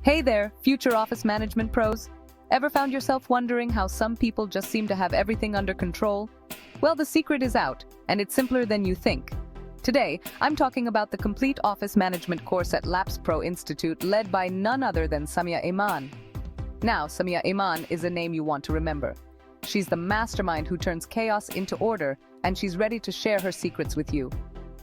Hey there, future office management pros. Ever found yourself wondering how some people just seem to have everything under control? Well, the secret is out, and it's simpler than you think. Today, I'm talking about the complete office management course at LapsPRO Institute led by none other than Samia Eman. Now, Samia Eman is a name you want to remember. She's the mastermind who turns chaos into order, and she's ready to share her secrets with you.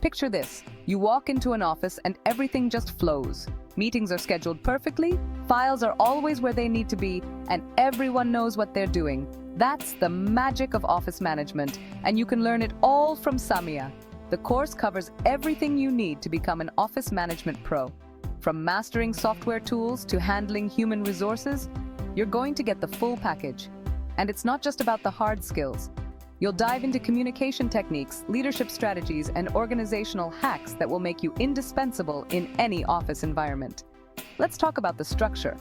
Picture this. You walk into an office and everything just flows. Meetings are scheduled perfectly, files are always where they need to be, and everyone knows what they're doing. That's the magic of office management, and you can learn it all from Samia. The course covers everything you need to become an office management pro. From mastering software tools to handling human resources, you're going to get the full package. And it's not just about the hard skills. You'll dive into communication techniques, leadership strategies, and organizational hacks that will make you indispensable in any office environment. Let's talk about the structure.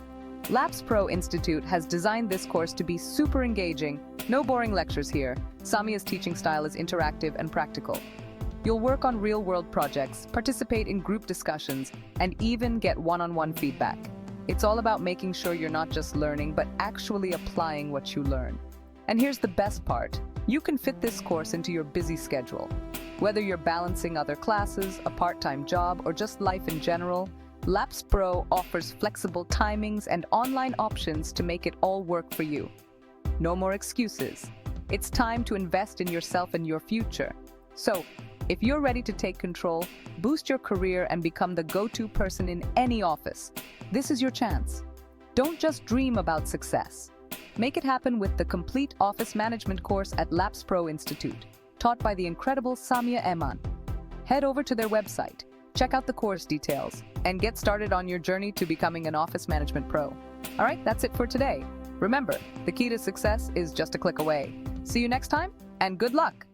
LapsPRO Institute has designed this course to be super engaging. No boring lectures here. Samia's teaching style is interactive and practical. You'll work on real-world projects, participate in group discussions, and even get one-on-one feedback. It's all about making sure you're not just learning, but actually applying what you learn. And here's the best part. You can fit this course into your busy schedule. Whether you're balancing other classes, a part-time job, or just life in general, LapsPRO offers flexible timings and online options to make it all work for you. No more excuses. It's time to invest in yourself and your future. So, if you're ready to take control, boost your career, and become the go-to person in any office, this is your chance. Don't just dream about success. Make it happen with the complete office management course at LapsPRO Institute, taught by the incredible Samia Eman. Head over to their website, check out the course details, and get started on your journey to becoming an office management pro. All right, that's it for today. Remember, the key to success is just a click away. See you next time, and good luck!